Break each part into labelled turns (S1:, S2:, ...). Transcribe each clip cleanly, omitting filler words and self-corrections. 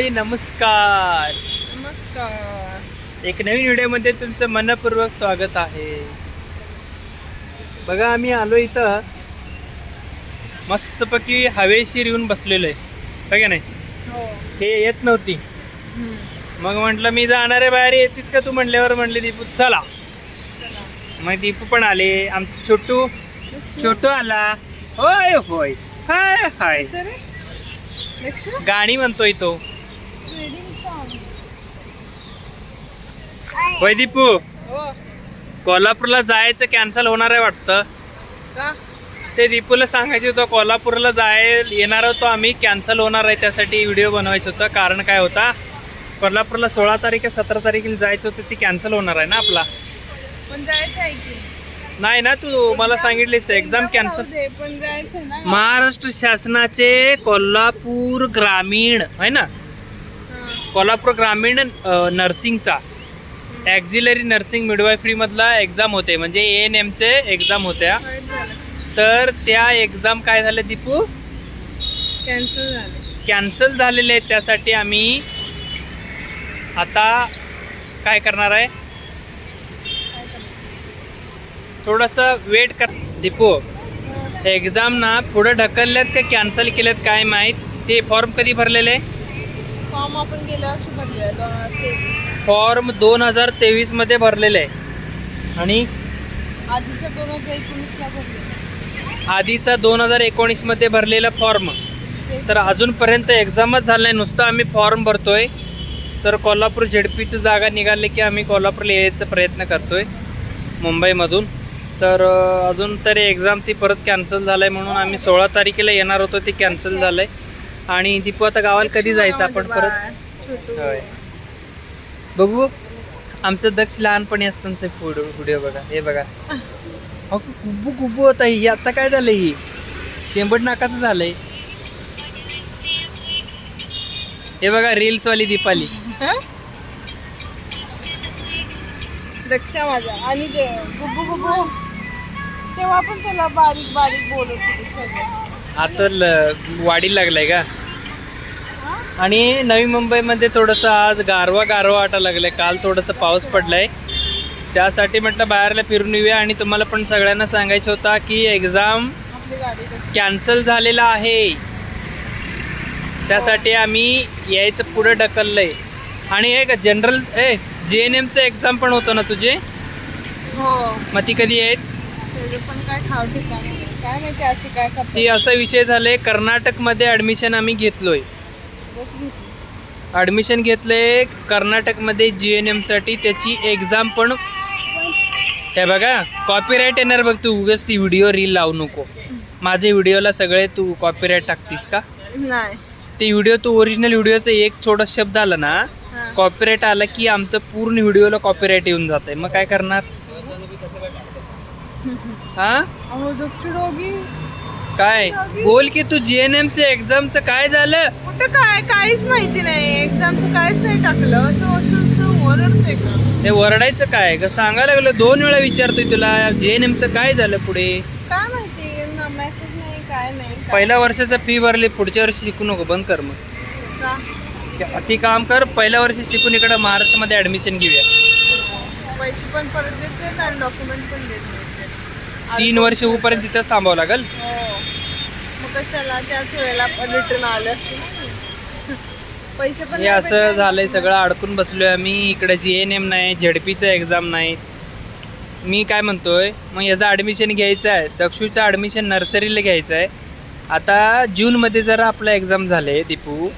S1: नमस्कार.
S2: नमस्कार.
S1: एक नवीन व्हिडिओमध्ये तुमचं मनपूर्वक स्वागत आहे. बघा आम्ही आलो इथं मस्तपैकी हवेशीर येऊन बसलेलो आहे बघा नाही.
S2: हो.
S1: हे येत नव्हती मग म्हटलं मी जाणार आहे बाहेर, येतीस का तू म्हणल्यावर म्हणले दीपू चला. मग दीपू पण आले, आमचं छोटू आला. होय होय हाय हाय गाणी म्हणतोय तो. होय दीपू, कोल्हापूरला जायचं कॅन्सल होणार आहे वाटतं. ते दीपूला सांगायचं होतं कोल्हापूरला येणार होतो आम्ही, कॅन्सल होणार आहे. त्यासाठी व्हिडिओ बनवायचं होतं. कारण काय होता, कोल्हापूरला 16 तारीख 17 तारखेला जायचं होतं, ती कॅन्सल होणार आहे ना आपला.
S2: पण जायचं आहे की
S1: नाही ना, तू मला सांगितलीस एक्झाम कॅन्सल.
S2: पण जायचं ना.
S1: महाराष्ट्र शासनाचे कोल्हापूर ग्रामीण आहे ना, कोल्हापूर ग्रामीण नर्सिंगचा ॲक्झिलरी नर्सिंग मिडवायफरीमधला एक्झाम होते, म्हणजे ANMचे एक्झाम होत्या. तर त्या एक्झाम काय झाल्या दीपू, कॅन्सल झालेले आहेत. त्यासाठी आम्ही आता काय करणार आहे, थोडंसं वेट कर. दीपू एक्झाम ना पुढे ढकलल्यात का कॅन्सल केल्यात काय माहीत. ते फॉर्म कधी भरलेले,
S2: फॉर्म आपण गेल्या वर्षी भरले.
S1: फॉर्म 2023 मध्ये भरलेले आहे आणि
S2: आधीचा 2019ला भरले.
S1: आधीचा 2019 मध्ये भरलेला फॉर्म. तर अजूनपर्यंत एक्झामच झालं नाही, नुसतं आम्ही फॉर्म भरतोय. तर कोल्हापूर ZPचं जागा निघाले की आम्ही कोल्हापूरला यायचा प्रयत्न करतोय मुंबईमधून. तर अजून तरी एक्झाम ती परत कॅन्सल झालं आहे, म्हणून आम्ही 16 तारखेला येणार होतो, ती कॅन्सल झालं आहे. आणि दीपू आता गावाला कधी जायचं आपण परत. होय बघू. आमचं दक्ष लहानपणी असतानाचा व्हिडिओ बघा. हे बघा गुब्बू गुब्बू होता ही, आता काय झालं, ही शेंबड नाकाचं झालंय. हे बघा रील्सवाली दीपाली.
S2: दक्षा माझा आणि गुब्बू गुब्बू तेव्हा पण त्याला बारीक बारीक बोलत होते सगळं.
S1: आता वाढीला लागलाय का. आणि नवी मुंबईमध्ये थोडंसं आज गारवा वाटायला लागलंय. काल थोडंसं पाऊस पडलाय, त्यासाठी म्हटलं बाहेरला फिरून येऊया. आणि तुम्हाला पण सगळ्यांना सांगायचं होता की एक्झाम कॅन्सल झालेला आहे, त्यासाठी आम्ही यायचं पुढे ढकललंय. आणि एक जनरल JNMचं एक्झाम पण होतं ना तुझे.
S2: हो.
S1: मग ती कधी आहेत,
S2: पण काय ठाव ठिकाणी काय माहिती अशी काय करते.
S1: ती असा विषय झाले, कर्नाटकमध्ये ॲडमिशन आम्ही घेतलोय. ॲडमिशन घेतले कर्नाटकमध्ये JNMसाठी. त्याची एक्झाम पण हे बघा कॉपीराईट येणार बघ. तू उगाच ती व्हिडिओ रील लावू नको. माझे व्हिडिओला सगळे तू कॉपीराईट टाकतीस का.
S2: नाही,
S1: ते व्हिडिओ तू ओरिजिनल व्हिडिओचा एक थोडा शब्द आला ना, कॉपीराईट आला की आमचं पूर्ण व्हिडिओला कॉपीराईट येऊन जात आहे. मग काय करणार. हा काय बोल की तू JNMचं एक्झामचं काय झालं.
S2: कुठं काय काहीच माहिती नाही. एक्झामचं काहीच नाही टाकलं. असं ओरडतोय का.
S1: हे वरडायचं काय ग, सांगायला लागलं 2 वेळा विचारतोय तुला JNMचं काय झालं पुढे.
S2: काय माहिती, मेसेज नाही काय नाही.
S1: पहिल्या वर्षाचा फी भरली, पुढच्या वर्षी शिकू नको, बंद कर. मग अति काम कर, पहिल्या वर्षी शिकून इकडं महाराष्ट्रामध्ये ॲडमिशन घेऊया.
S2: पैसे पण परत देत नाही आणि डॉक्युमेंट पण देत नाही.
S1: 3 वर्ष होईपर्यंत तिथंच थांबावं लागेल.
S2: मग कशाला त्याच वेळेला रिटर्न आले असते ना. पैसे पण
S1: हे असं झालंय, सगळं अडकून बसलोय आम्ही. इकडे JNM नाही, ZPचं एक्झाम नाही. मी काय म्हणतोय, मग याचं ॲडमिशन घ्यायचं आहे. दक्षूचं ॲडमिशन नर्सरीला घ्यायचं आहे. आता जूनमध्ये जर आपला एक्झाम झाले दीपू,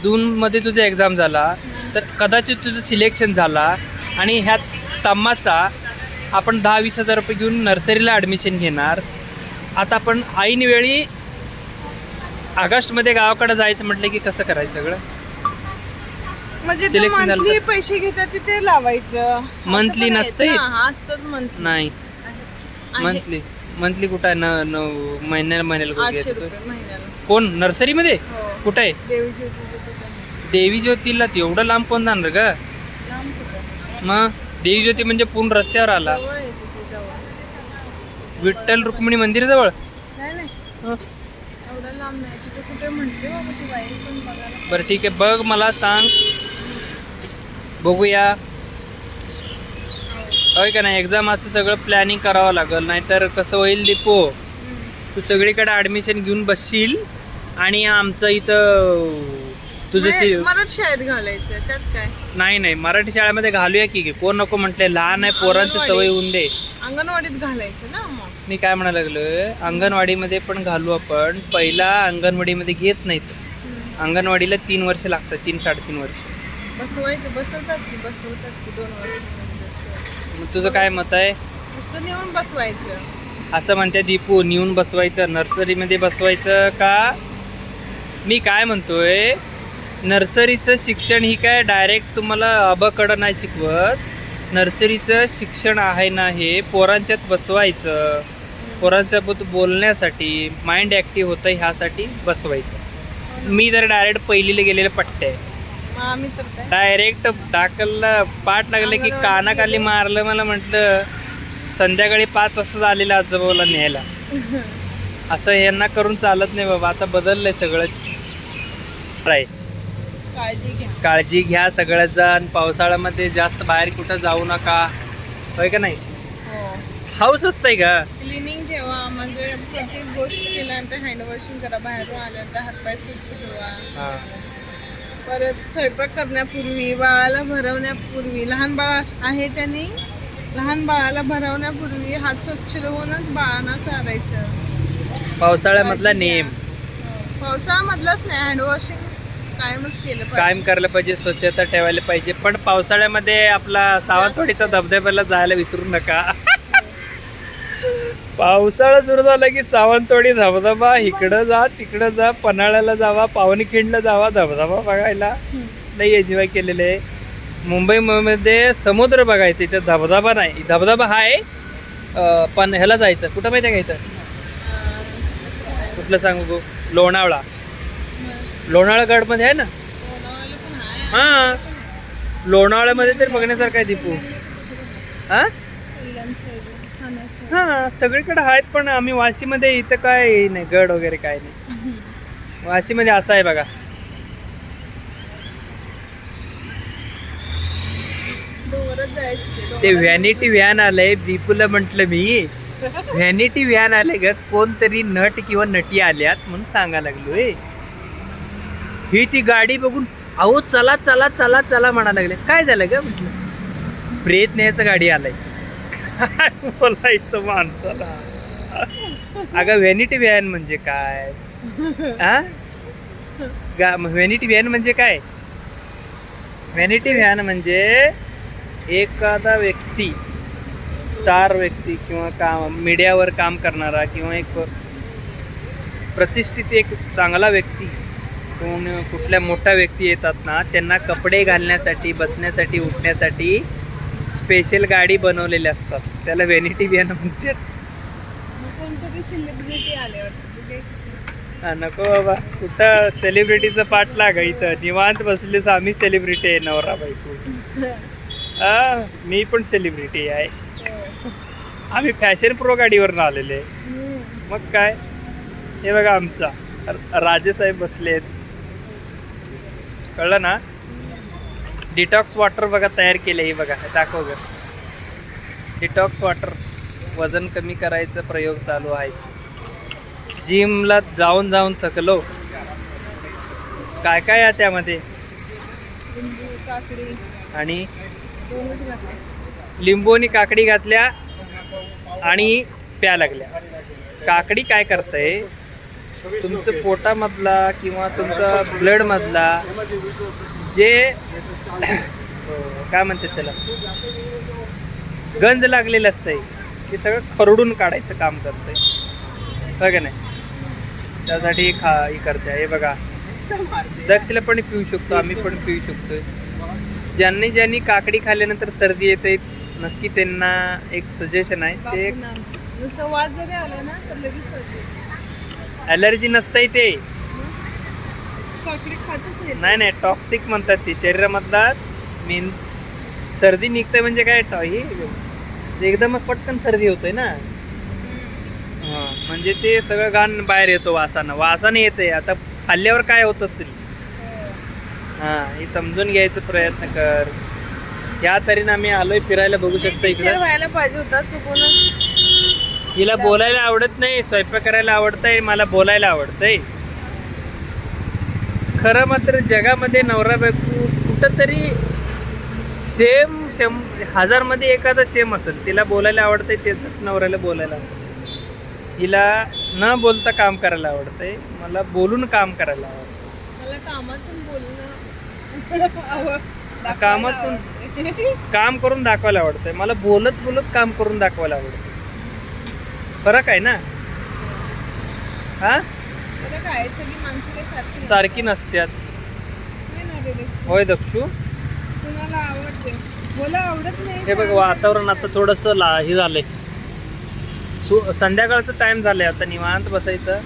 S1: जूनमध्ये तुझा एक्झाम झाला तर कदाचित तुझं सिलेक्शन झाला आणि ह्या तम्माचा आपण 10-20 हजार रुपये घेऊन नर्सरीला ॲडमिशन घेणार. आता आपण ऐन वेळी ऑगस्टमध्ये गावाकडे जायचं म्हटलं की कसं करायचं सगळं.
S2: म्हणजे मंथली पैसे घेतात ते लावायचं.
S1: मंथली नसते
S2: नाही,
S1: मंथली कुठं आहे, महिन्याला
S2: घेतो.
S1: कोण नर्सरीमध्ये कुठं आहे. देवी ज्योतीला एवढं लांब कोण जाणार का. मग देवी ज्योती म्हणजे पूर्ण रस्त्यावर आला. विठ्ठल रुक्मिणी मंदिराजवळ.
S2: एवढं लांब नाही, तिथे कुठे म्हणते बाबा ती बाई पण बघायला.
S1: बरं ठीक आहे, बघ मला सांग, बघूया होय का नाही. एक्झाम असं सगळं प्लॅनिंग करावं लागेल, नाहीतर कसं होईल दीपू, तू सगळीकडे ॲडमिशन घेऊन बसशील आणि आमचं इथं तुझं
S2: मराठी शाळेत घालायचं त्यात काय.
S1: नाही मराठी शाळेमध्ये घालूया की, कोण नको म्हटले, लहान आहे पोरांची सवय होऊन दे.
S2: अंगणवाडीत घालायचं ना मग.
S1: मी काय म्हणायला लागलोय, अंगणवाडीमध्ये पण घालू आपण. पहिला अंगणवाडीमध्ये घेत नाहीत, अंगणवाडीला 3 वर्ष लागतात, 3-3.5 वर्ष.
S2: बसवतात की 2 वर्ष.
S1: मग तुझं काय मत आहे?
S2: नुसतं नेऊन बसवायचं
S1: असं म्हणते दीपू, नेऊन बसवायचं, नर्सरीमध्ये बसवायचं का? मी काय म्हणतोय, नर्सरीचं शिक्षण ही काय डायरेक्ट तुम्हाला अबकडं नाही शिकवत. नर्सरीचं शिक्षण आहे ना, हे पोरांच्यात बसवायचं, पोरांसोबत बोलण्यासाठी, माइंड ॲक्टिव्ह होतं ह्यासाठी बसवायचं. मी तर डायरेक्ट पहिलीला गेलेलं पट्टे,
S2: आम्ही तर काय
S1: डायरेक्ट टाकलं, पाठ लागलं की कानाखाली मारलं. मला म्हटलं संध्याकाळी 5 वाजता झालेलं आजोबाला न्यायला. असं यांना करून चालत नाही बाबा, आता बदललंय सगळं. ट्राय काळजी घ्या सगळ्या जण. पावसाळ्यामध्ये जास्त बाहेर कुठं जाऊ नका, होय का नाही. हाऊस असतंय का.
S2: क्लिनिंग ठेवा, म्हणजे प्रत्येक गोष्ट केल्यानंतर हँड वॉशिंग करा, बाहेरून आल्यानंतर हातपाय स्वच्छ ठेवा. परत स्वयंपाक करण्यापूर्वी, बाळाला भरवण्यापूर्वी, लहान बाळ आहे त्याने लहान बाळाला भरवण्यापूर्वी हात स्वच्छ धुवूनच बाळांना चारायचं.
S1: पावसाळ्यामधला नियम.
S2: पावसाळ्यामधलाच नाही, हँड वॉशिंग कायमच केलं पाहिजे,
S1: कायम करायला पाहिजे, स्वच्छता ठेवायला पाहिजे. पण पावसाळ्यामध्ये आपला सावंतवाडीचा धबधब्याला जायला विसरू नका. पावसाळा सुरू झाला की सावंतवाडी धबधबा, इकडं जा तिकडं जा, पन्हाळ्याला जावा, पावनखिंडला जावा, धबधबा बघायला लई एन्जॉय केलेले आहे. मुंबईमध्ये समुद्र बघायचं, इथं धबधबा नाही. धबधबा आहे पण ह्याला जायचं, कुठं माहिती आहे का इथं, कुठलं सांगू, लोणावळा. लोणावळा गडमध्ये आहे ना. हां, लोणावळ्यामध्ये तर बघण्यासारखं आहे दीपू. हां सगळीकडे आहेत, पण आम्ही वाशीमध्ये इथं काय नाही, गड वगैरे काय नाही. वाशीमध्ये असं आहे बघा. ते व्हॅनिटी व्हॅन आलंय, दीपूला म्हटलं मी व्हॅनिटी व्हॅन आले ग, कोणतरी नट किंवा नटी आल्यात म्हणून सांगा लागलोय. ही ती गाडी बघून अहो चला चला चला चला म्हणा लागले. काय झालं ग म्हटलं, प्रेत न्यायचं गाडी आलाय. काय बोलायचं माणसाला. अगं व्हॅनिटी व्हॅन म्हणजे काय, व्हॅनिटी व्हॅन म्हणजे काय, व्हॅनिटी व्हॅन म्हणजे एखादा व्यक्ती, स्टार व्यक्ती किंवा काम मीडियावर काम करणारा किंवा एक प्रतिष्ठित एक चांगला व्यक्ती, कुठल्या मोठ्या व्यक्ती येतात ना, त्यांना कपडे घालण्यासाठी, बसण्यासाठी, उठण्यासाठी स्पेशल गाडी बनवलेली असतात, त्याला व्हॅनिटी व्हॅन म्हणतात.
S2: सेलिब्रिटी आले
S1: नको बाबा, कुठं सेलिब्रिटीचं पाठ लागा, इथं निवांत बसलेच आम्ही सेलिब्रिटी आहे, नवरा बायको. मी पण सेलिब्रिटी आहे. आम्ही फॅशन प्रो गाडीवरून आलेले. मग काय, हे बघा आमचा राजेसाहेब बसलेत, कळलं ना. डिटॉक्स वॉटर बघा तयार केले, हे बघा दाखव ग. डिटॉक्स वॉटर, वजन कमी करायचा प्रयोग चालू आहे. जिमला जाऊन जाऊन थकलो. काय काय आहे त्यामध्ये, आणि लिंबू आणि काकडी घातल्या आणि प्या लागल्या. काकडी काय करते, तुमचं पोटामधला किंवा तुमचा ब्लडमधला जे काय म्हणतात त्याला, गंज लागलेलं असतंय, ते सगळं खरडून काढायचं काम करतंय, बघा नाही. त्यासाठी ही करते. हे बघा, दक्षला पण पिऊ शकतो, आम्ही पण पिऊ शकतोय. ज्यांनी काकडी खाल्ल्यानंतर सर्दी येते, नक्की त्यांना एक सजेशन आहे, ते ॲलर्जी नसतंय ते, नाही टॉक्सिक म्हणतात ते, शरीरामधला मेन सर्दी निघते म्हणजे काय, हे एकदम पटकन सर्दी होतोय ना. म्हणजे ते सगळं घाण बाहेर येतो वासानं येते. आता खाल्ल्यावर काय होत असतील, हा हे समजून घ्यायचा प्रयत्न कर. या तऱ्हेने आम्ही आलोय फिरायला, बघू शकता
S2: टीचर
S1: इकडे.
S2: व्हायला पाहिजे होता चुकूनच.
S1: हिला बोलायला आवडत नाही, स्वयंपाक करायला आवडतंय, मला बोलायला आवडतंय. खरं मात्र जगामध्ये नवरा बायको कुठंतरी सेम 1000 मध्ये एखादा सेम असेल. तिला बोलायला आवडतंय, तेच नवऱ्याला बोलायला आवडतं. हिला न बोलता काम करायला आवडतंय, मला बोलून काम करायला आवडतं.
S2: मला कामातून बोलणं
S1: कामातून काम करून दाखवायला आवडतंय, मला बोलत बोलत काम करून दाखवायला आवडतं. फरक आहे ना. हा
S2: तर काय सगळी माणसं काही सारखी
S1: सारखी नसत्यात.
S2: नाही ना रे.
S1: होय दक्षू.
S2: कुणाला आवडते, मला आवडत नाही.
S1: हे बघ वातावरण आता थोडंसं हे झालंय, संध्याकाळचं टाइम झालंय, आता निवांत बसायचं.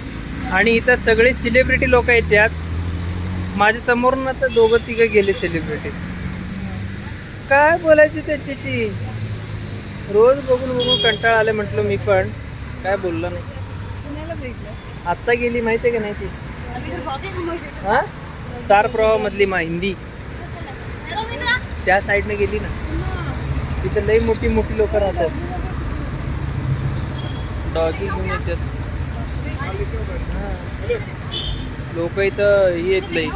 S1: आणि इथं सगळे सेलिब्रिटी लोक येतात. माझ्या समोरून आता 2-3 गेले सेलिब्रिटी. काय बोलायचे त्याच्याशी, रोज बघून बघून कंटाळा आले. म्हटलं मी पण काय बोललो नाही.
S2: कुणाला भेटलं
S1: आत्ता गेली माहिती आहे का नाही ती, हा तार प्रवाह मधली हिंदी, त्या साईडने गेली ना. तिथे लई मोठी मोठी लोक राहतात, डॉगी घेऊन येतात. लोक इथं येत लई.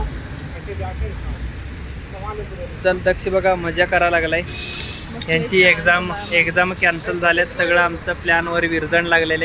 S1: चल दक्ष बघा मजा करायला लागलाय. यांची एक्झाम कॅन्सल झाल्यात, सगळं आमचं प्लॅनवर विरजण लागलेलं आहे.